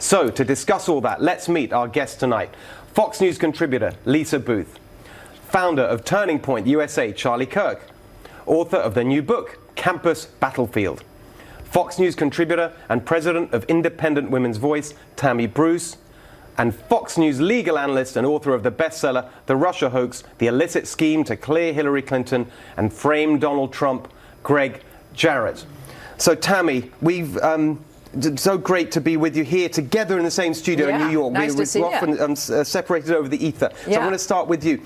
So, to discuss all that, let's meet our guest tonight. Fox News contributor Lisa Booth, founder of Turning Point USA, Charlie Kirk, author of the new book, Campus Battlefield, Fox News contributor and president of Independent Women's Voice, Tammy Bruce, and Fox News legal analyst and author of the bestseller, The Russia Hoax, The Illicit Scheme to Clear Hillary Clinton and Frame Donald Trump, Greg Jarrett. So, Tammy, so great to be with you here together in the same studio in New York. Nice to see we're often separated over the ether. So I'm going to start with you.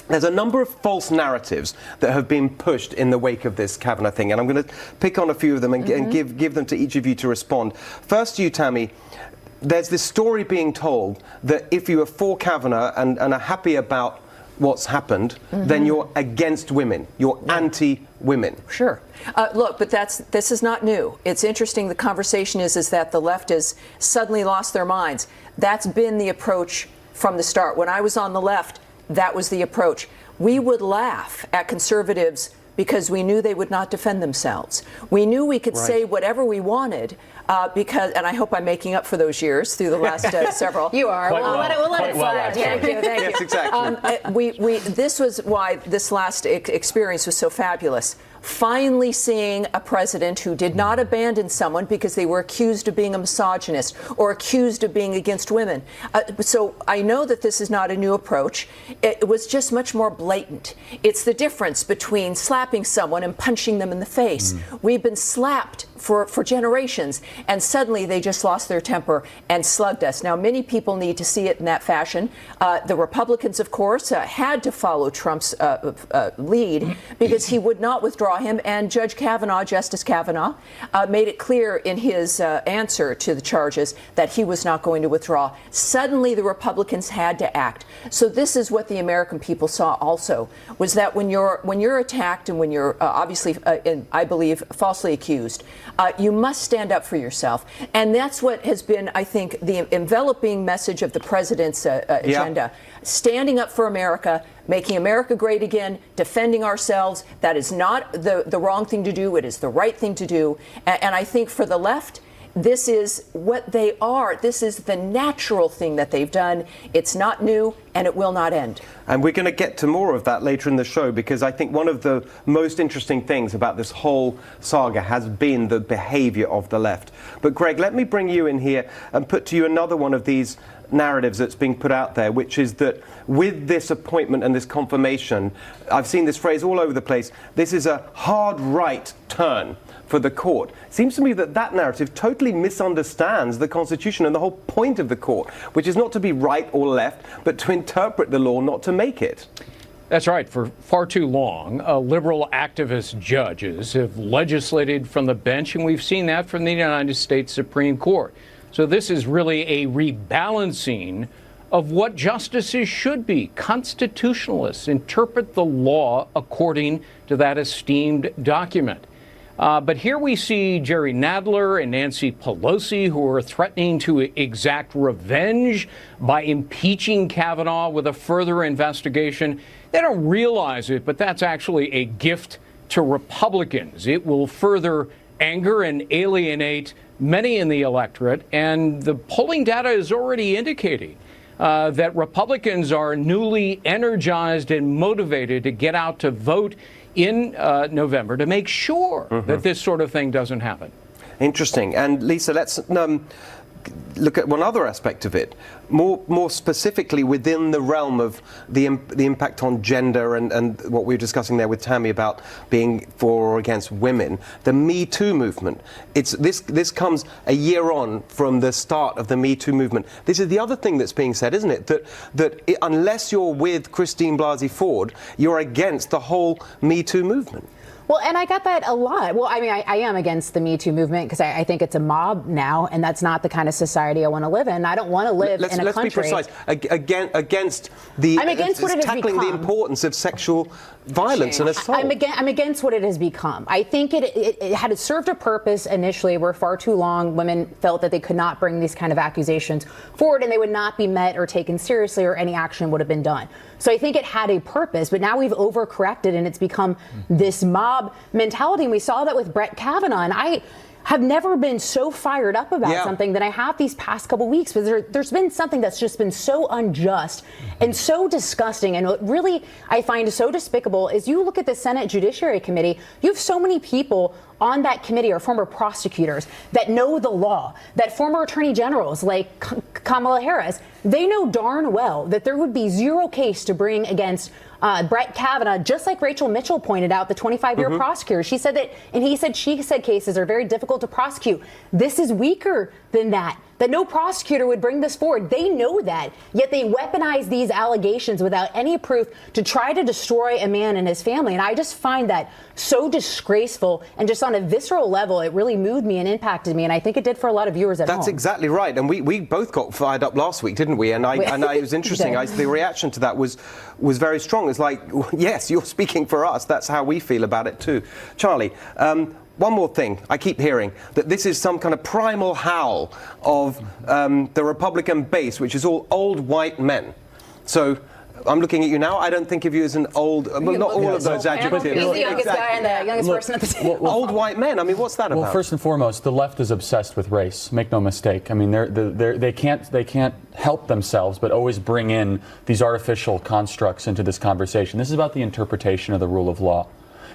There's a number of false narratives that have been pushed in the wake of this Kavanaugh thing, and I'm going to pick on a few of them and give them to each of you to respond. First, you, Tammy. There's this story being told that if you are for Kavanaugh and are happy about what's happened, then you're against women. You're anti-women. Sure. Look, but this is not new. It's interesting. The conversation is that the left has suddenly lost their minds. That's been the approach from the start. When I was on the left, that was the approach. We would laugh at conservatives because we knew they would not defend themselves. We knew we could say whatever we wanted because, and I hope I'm making up for those years through the last several. You are. We'll let it slide. Thank you. Yes, exactly. This was why this last experience was so fabulous. Finally seeing a president who did not abandon someone because they were accused of being a misogynist or accused of being against women. So I know that this is not a new approach. It was just much more blatant. It's the difference between slapping someone and punching them in the face. We've been slapped for generations, and suddenly they just lost their temper and slugged us. Now, many people need to see it in that fashion. The Republicans, of course, had to follow Trump's lead because he would not withdraw him, and Judge Kavanaugh, Justice Kavanaugh, made it clear in his answer to the charges that he was not going to withdraw. Suddenly, the Republicans had to act. So this is what the American people saw also, was that when you're attacked and when you're obviously, I believe, falsely accused, you must stand up for yourself. And that's what has been, I think, the enveloping message of the president's agenda. Standing up for America, making America great again, defending ourselves. That is not the wrong thing to do. It is the right thing to do. And I think for the left, this is what they are. This is the natural thing that they've done. It's not new, and it will not end. And we're going to get to more of that later in the show, because I think one of the most interesting things about this whole saga has been the behavior of the left. But Greg, let me bring you in here and put to you another one of these narratives that's being put out there, which is that with this appointment and this confirmation, I've seen this phrase all over the place, this is a hard right turn for the court. It seems to me that that narrative totally misunderstands the Constitution and the whole point of the court, which is not to be right or left, but to interpret the law, not to make it. That's right. For far too long, liberal activist judges have legislated from the bench, and we've seen that from the United States Supreme Court. So this is really a rebalancing of what justices should be. Constitutionalists interpret the law according to that esteemed document. But here we see Jerry Nadler and Nancy Pelosi, who are threatening to exact revenge by impeaching Kavanaugh with a further investigation. They don't realize it, but that's actually a gift to Republicans. It will further anger and alienate many in the electorate, and the polling data is already indicating that Republicans are newly energized and motivated to get out to vote in November to make sure that this sort of thing doesn't happen. Interesting. And Lisa, let's look at one other aspect of it, more specifically within the realm of the impact on gender and what we were discussing there with Tammy about being for or against women. The Me Too movement. This comes a year on from the start of the Me Too movement. This is the other thing that's being said, isn't it? That unless you're with Christine Blasey Ford, you're against the whole Me Too movement. Well, and I got that a lot. Well, I mean, I am against the Me Too movement because I think it's a mob now, and that's not the kind of society I want to live in. I don't want to live in a country. Let's be precise. Against the I'm against what it has tackling become. the importance of sexual violence and assault. I'm against what it has become. I think it had served a purpose initially, where far too long women felt that they could not bring these kind of accusations forward, and they would not be met or taken seriously, or any action would have been done. So I think it had a purpose, but now we've overcorrected, and it's become this mob mentality. And we saw that with Brett Kavanaugh. And have never been so fired up about something than I have these past couple weeks, because there's been something that's just been so unjust and so disgusting. And what really I find so despicable is you look at the Senate Judiciary Committee, you have so many people on that committee are former prosecutors that know the law, that former attorney generals like Kamala Harris, they know darn well that there would be zero case to bring against Brett Kavanaugh, just like Rachel Mitchell pointed out, the 25-year prosecutor. She said that, and she said cases are very difficult to prosecute. This is weaker than that no prosecutor would bring this forward. They know that, yet they weaponize these allegations without any proof to try to destroy a man and his family. And I just find that so disgraceful, and just on a visceral level, it really moved me and impacted me, and I think it did for a lot of viewers at home. That's exactly right, and we both got fired up last week, didn't we? And it was interesting. The reaction to that was very strong. It's like, yes, you're speaking for us. That's how we feel about it too. Charlie, one more thing. I keep hearing that this is some kind of primal howl of the Republican base, which is all old white men. So I'm looking at you now. I don't think of you as an old, not all of those adjectives. He's the youngest guy and the youngest person at the table. Old white men. I mean, what's that about? Well, first and foremost, the left is obsessed with race. Make no mistake. I mean, they can't help themselves but always bring in these artificial constructs into this conversation. This is about the interpretation of the rule of law.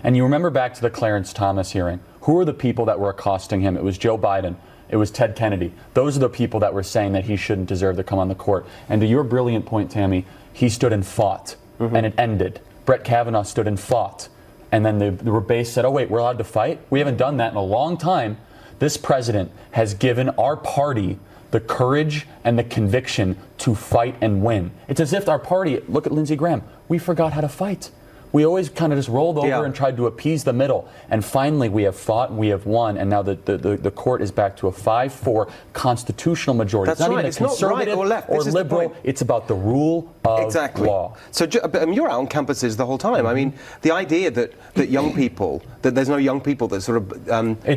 And you remember back to the Clarence Thomas hearing. Who are the people that were accosting him? It was Joe Biden. It was Ted Kennedy. Those are the people that were saying that he shouldn't deserve to come on the court. And to your brilliant point, Tammy, he stood and fought, and it ended. Brett Kavanaugh stood and fought. And then the base said, oh, wait, we're allowed to fight? We haven't done that in a long time. This president has given our party the courage and the conviction to fight and win. It's as if our party, look at Lindsey Graham, we forgot how to fight. We always kind of just rolled over and tried to appease the middle. And finally, we have fought and we have won. And now the court is back to a 5-4 constitutional majority. That's it's not right. even It's a conservative not right or left. or liberal. It's about the rule of law. So you're out on campuses the whole time. I mean, the idea that young people, that there's no young people that sort of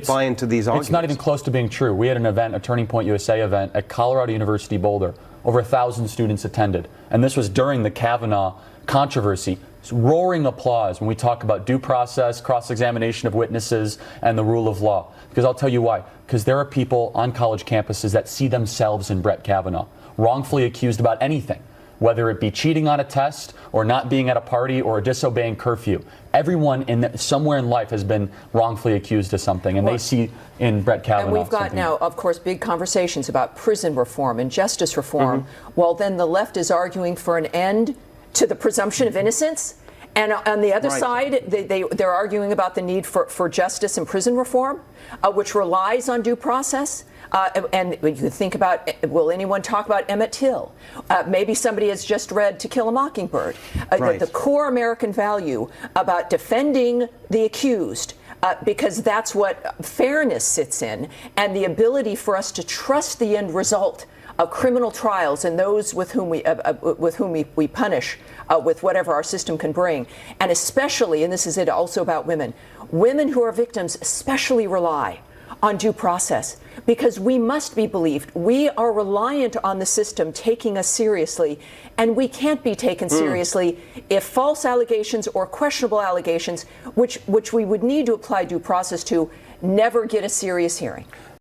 buy into these arguments. It's not even close to being true. We had an event, a Turning Point USA event at Colorado University Boulder. Over 1,000 students attended. And this was during the Kavanaugh controversy. Roaring applause when we talk about due process, cross-examination of witnesses, and the rule of law. Because I'll tell you why. Because there are people on college campuses that see themselves in Brett Kavanaugh, wrongfully accused about anything, whether it be cheating on a test or not being at a party or disobeying curfew. Everyone somewhere in life has been wrongfully accused of something, and they see in Brett Kavanaugh. And we've got now, of course, big conversations about prison reform and justice reform, while then the left is arguing for an end to the presumption of innocence. And on the other side, they're arguing about the need for justice and prison reform, which relies on due process. And you think about, will anyone talk about Emmett Till? Maybe somebody has just read To Kill a Mockingbird. The core American value about defending the accused, because that's what fairness sits in, and the ability for us to trust the end result of criminal trials and those with whom we punish with whatever our system can bring. And especially, and this is it also about women who are victims especially rely on due process, because we must be believed. We are reliant on the system taking us seriously, and we can't be taken seriously if false allegations or questionable allegations, which we would need to apply due process to, never get a serious hearing.